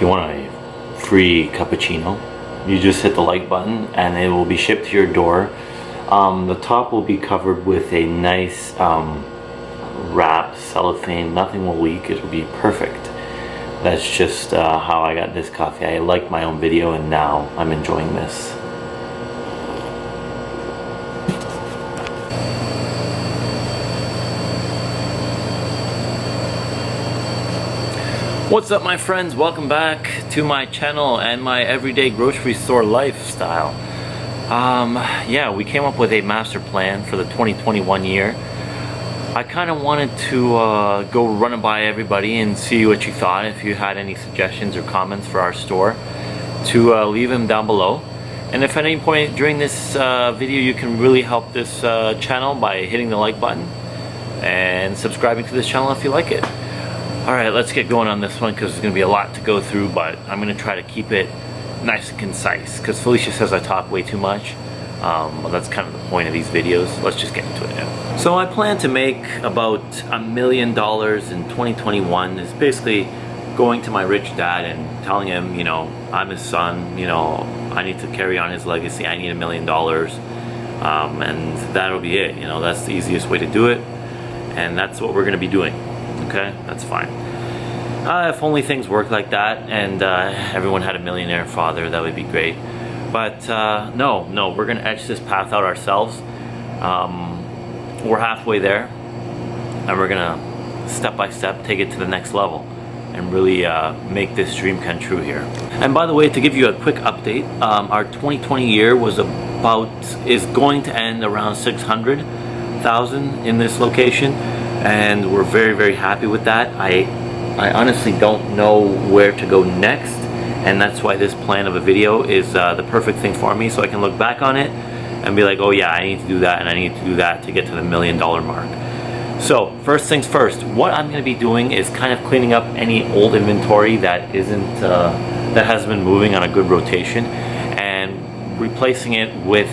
you want a free cappuccino, you just hit the like button and it will be shipped to your door. The top will be covered with a nice wrap, cellophane. Nothing will leak. It will be perfect. That's just how I got this coffee. I liked my own video and now I'm enjoying this. What's up, my friends? Welcome back to my channel and my everyday grocery store lifestyle. Yeah, we came up with a master plan for the 2021 year. I kind of wanted to go run it by everybody and see what you thought. If you had any suggestions or comments for our store, to leave them down below. And if at any point during this video you can really help this channel by hitting the like button and subscribing to this channel if you like it. Alright, let's get going on this one because there's going to be a lot to go through, but I'm going to try to keep it nice and concise because Felicia says I talk way too much. Well, that's kind of the point of these videos. Let's just get into it now. So I plan to make about $1 million in 2021. It's basically going to my rich dad and telling him, you know, I'm his son, you know, I need to carry on his legacy. I need $1 million. And that'll be it. You know, that's the easiest way to do it. And that's what we're going to be doing. Okay, that's fine. If only things worked like that and everyone had a millionaire father, that would be great. But no, we're gonna etch this path out ourselves. We're halfway there, and we're gonna step by step take it to the next level and really make this dream come true here. And by the way, to give you a quick update, our 2020 year is going to end around 600,000 in this location. And we're very, very happy with that. I honestly don't know where to go next, and that's why this plan of a video is the perfect thing for me, so I can look back on it and be like, oh yeah, I need to do that and I need to do that to get to the $1 million mark. So first things first, what I'm going to be doing is kind of cleaning up any old inventory that that hasn't been moving on a good rotation and replacing it with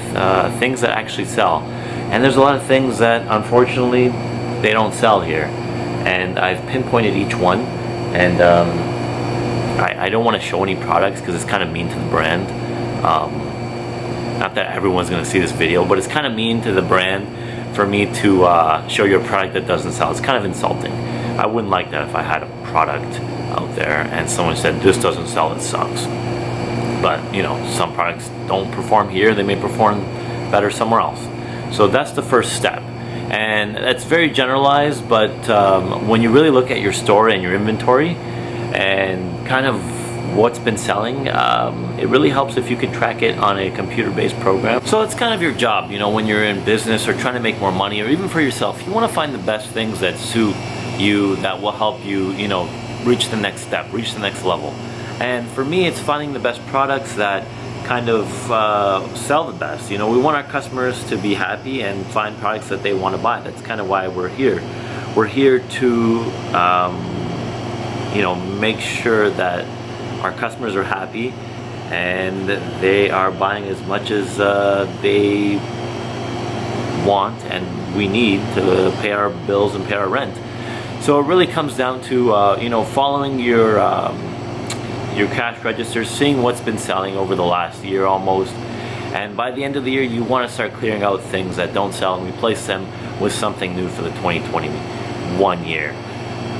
things that actually sell. And there's a lot of things that unfortunately they don't sell here, and I've pinpointed each one, and I don't want to show any products because it's kind of mean to the brand. Not that everyone's going to see this video, but it's kind of mean to the brand for me to show you a product that doesn't sell. It's kind of insulting. I wouldn't like that if I had a product out there and someone said this doesn't sell, it sucks. But you know, some products don't perform here, they may perform better somewhere else. So that's the first step. And that's very generalized, but when you really look at your store and your inventory and kind of what's been selling, it really helps if you can track it on a computer-based program. So it's kind of your job, you know, when you're in business or trying to make more money, or even for yourself, you want to find the best things that suit you, that will help you, you know, reach the next step, reach the next level. And for me, it's finding the best products that kind of sell the best. You know, we want our customers to be happy and find products that they want to buy. That's kind of why we're here. We're here to you know, make sure that our customers are happy and they are buying as much as they want and we need to pay our bills and pay our rent. So it really comes down to you know, following your cash registers, seeing what's been selling over the last year almost, and by the end of the year you want to start clearing out things that don't sell and replace them with something new for the 2021 year.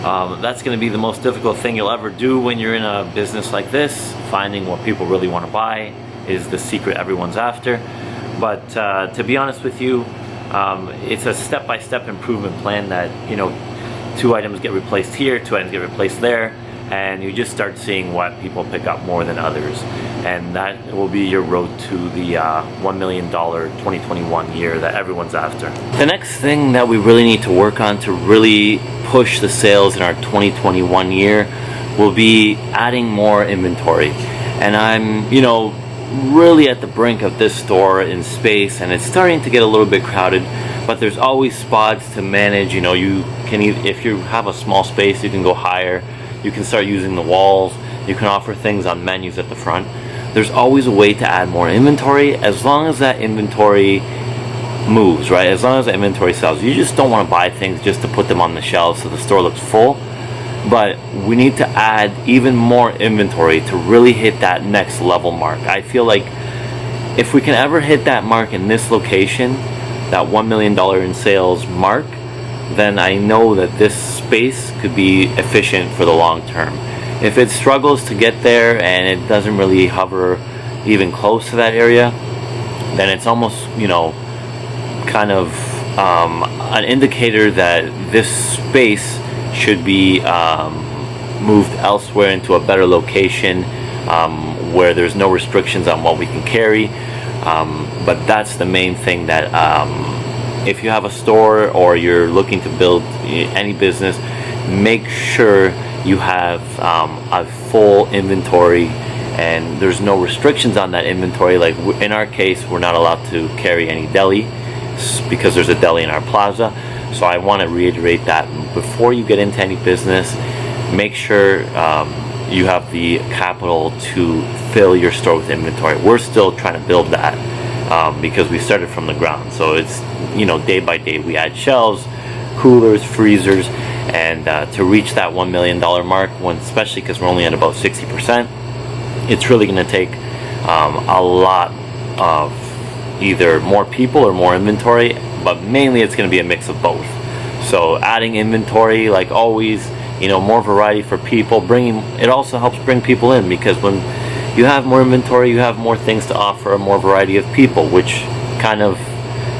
That's going to be the most difficult thing you'll ever do when you're in a business like this. Finding what people really want to buy is the secret everyone's after. But to be honest with you, it's a step-by-step improvement plan that, you know, 2 items get replaced here, 2 items get replaced there, and you just start seeing what people pick up more than others, and that will be your road to the $1 million 2021 year that everyone's after. The next thing that we really need to work on to really push the sales in our 2021 year will be adding more inventory. And I'm, you know, really at the brink of this store in space, and it's starting to get a little bit crowded, but there's always spots to manage. You know, you can, if you have a small space, you can go higher. You can start using the walls. You can offer things on menus at the front. There's always a way to add more inventory, as long as that inventory moves, right? As long as the inventory sells. You just don't want to buy things just to put them on the shelves so the store looks full. but we need to add even more inventory to really hit that next level mark. I feel like if we can ever hit that mark in this location, that $1 million in sales mark, then I know that this space could be efficient for the long term. If it struggles to get there and it doesn't really hover even close to that area, then it's almost, kind of an indicator that this space should be moved elsewhere into a better location, where there's no restrictions on what we can carry. But that's the main thing, that if you have a store or you're looking to build any business, make sure you have a full inventory and there's no restrictions on that inventory. Like in our case, we're not allowed to carry any deli because there's a deli in our plaza. So I want to reiterate that before you get into any business, make sure you have the capital to fill your store with inventory. We're still trying to build that because we started from the ground. So it's, day by day we add shelves, coolers, freezers, and to reach that $1 million mark, especially because we're only at about 60%, it's really going to take a lot of either more people or more inventory, but mainly it's going to be a mix of both. So adding inventory, like always, more variety for people. It also helps bring people in, because when you have more inventory, you have more things to offer, more variety of people, which kind of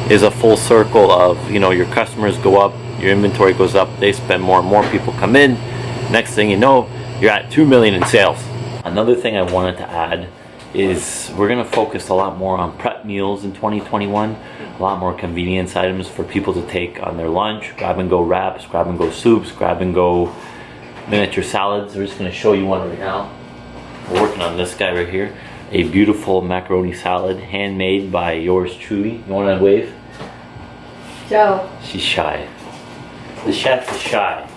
is a full circle of, your customers go up, your inventory goes up, they spend more and more people come in. Next thing you know, you're at 2 million in sales. Another thing I wanted to add is we're going to focus a lot more on prep meals in 2021, a lot more convenience items for people to take on their lunch, grab and go wraps, grab and go soups, grab and go miniature salads. We're just going to show you one right now. We're working on this guy right here, a beautiful macaroni salad handmade by yours truly. You want to wave? Ciao. She's shy. The chef is shy,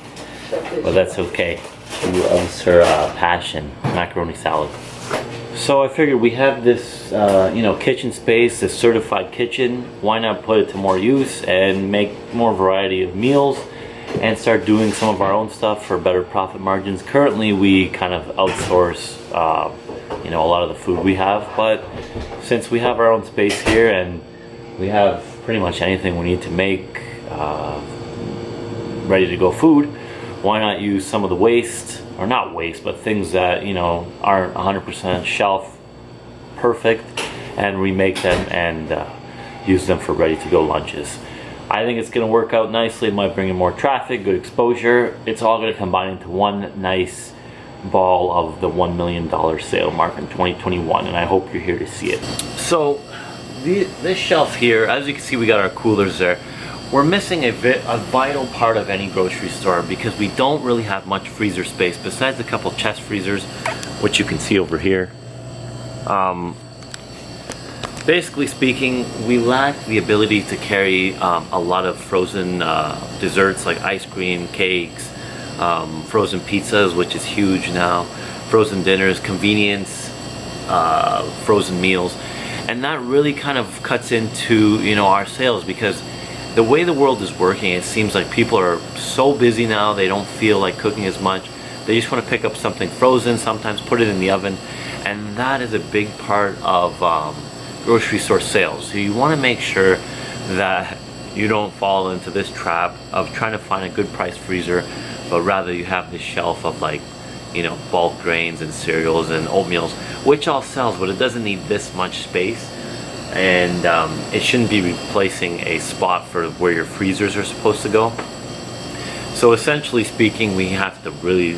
but that's okay. She loves her passion, macaroni salad. So I figured we have this, kitchen space, this certified kitchen. Why not put it to more use and make more variety of meals and start doing some of our own stuff for better profit margins? Currently, we kind of outsource, a lot of the food we have. But since we have our own space here and we have pretty much anything we need to make ready to go food, why not use some of the waste, or not waste, but things that aren't 100% shelf perfect, and remake them and use them for ready to go lunches. I think it's going to work out nicely. It might bring in more traffic, good exposure. It's all going to combine into one nice ball of the $1 million sale mark in 2021, and I hope you're here to see it. So this shelf here, as you can see, we got our coolers there. We're missing a vital part of any grocery store, because we don't really have much freezer space besides a couple chest freezers, which you can see over here. Basically speaking, we lack the ability to carry a lot of frozen desserts like ice cream, cakes, frozen pizzas, which is huge now, frozen dinners, convenience, frozen meals. And that really kind of cuts into our sales, because the way the world is working, it seems like people are so busy now, they don't feel like cooking as much. They just want to pick up something frozen, sometimes put it in the oven, and that is a big part of grocery store sales. So you want to make sure that you don't fall into this trap of trying to find a good price freezer, but rather you have this shelf of bulk grains and cereals and oatmeals, which all sells, but it doesn't need this much space. And it shouldn't be replacing a spot for where your freezers are supposed to go. So essentially speaking, we have to really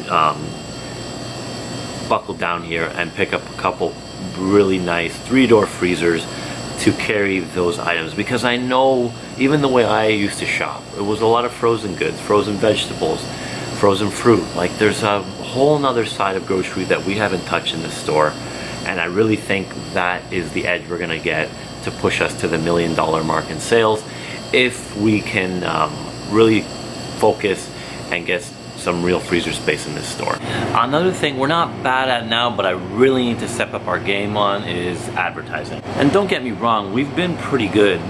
buckle down here and pick up a couple really nice 3-door freezers to carry those items, because I know even the way I used to shop, it was a lot of frozen goods, frozen vegetables, frozen fruit. Like, there's a whole nother side of grocery that we haven't touched in this store, and I really think that is the edge we're gonna get to push us to the $1 million mark in sales, if we can really focus and get some real freezer space in this store. Another thing we're not bad at now, but I really need to step up our game on, is advertising. And don't get me wrong, we've been pretty good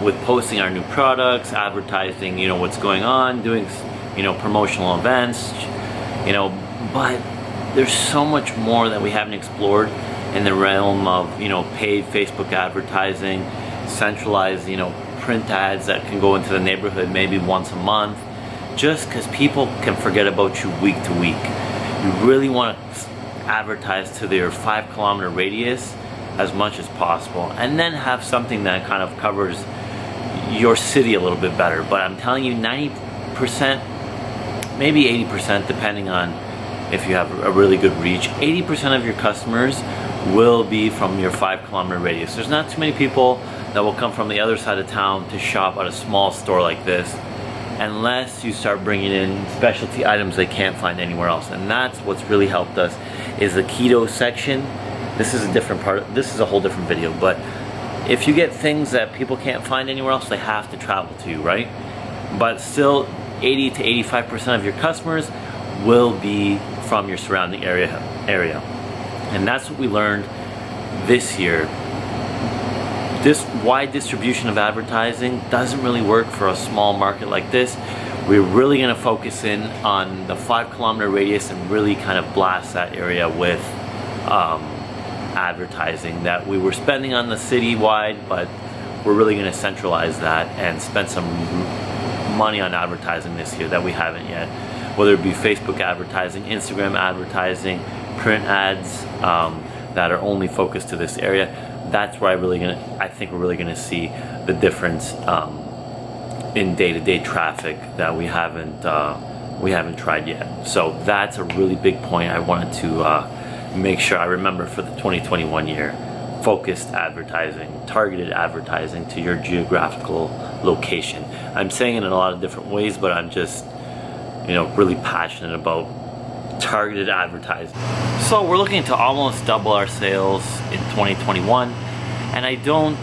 with posting our new products, advertising, what's going on, doing, promotional events, you know, but there's so much more that we haven't explored in the realm of, you know, paid Facebook advertising, centralized, you know, print ads that can go into the neighborhood maybe once a month, just because people can forget about you week to week. You really want to advertise to their 5-kilometer radius as much as possible, and then have something that kind of covers your city a little bit better. But I'm telling you, 90%, maybe 80%, depending on if you have a really good reach, 80% of your customers will be from your 5-kilometer radius. There's not too many people that will come from the other side of town to shop at a small store like this, unless you start bringing in specialty items they can't find anywhere else. And that's what's really helped us, is the keto section. This is a different part, this is a whole different video, but if you get things that people can't find anywhere else, they have to travel to you, right? But still, 80 to 85% of your customers will be from your surrounding area. And that's what we learned this year. This wide distribution of advertising doesn't really work for a small market like this. We're really going to focus in on the 5-kilometer radius and really kind of blast that area with advertising that we were spending on the city-wide, but we're really going to centralize that and spend some money on advertising this year that we haven't yet, whether it be Facebook advertising, Instagram advertising, print ads that are only focused to this area. That's where I think we're really gonna see the difference in day-to-day traffic that we haven't tried yet. So that's a really big point I wanted to make sure I remember for the 2021 year. Focused advertising, targeted advertising to your geographical location. I'm saying it in a lot of different ways, but I'm just, you know, really passionate about targeted advertising. So we're looking to almost double our sales in 2021, and I don't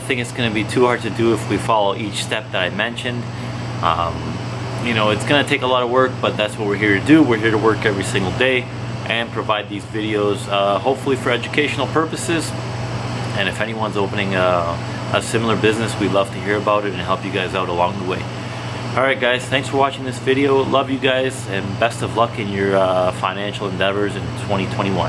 think it's going to be too hard to do if we follow each step that I mentioned. You know, it's going to take a lot of work, but that's what we're here to do. We're here to work every single day and provide these videos, hopefully for educational purposes. And if anyone's opening a similar business, we'd love to hear about it and help you guys out along the way. Alright guys, thanks for watching this video. Love you guys, and best of luck in your financial endeavors in 2021.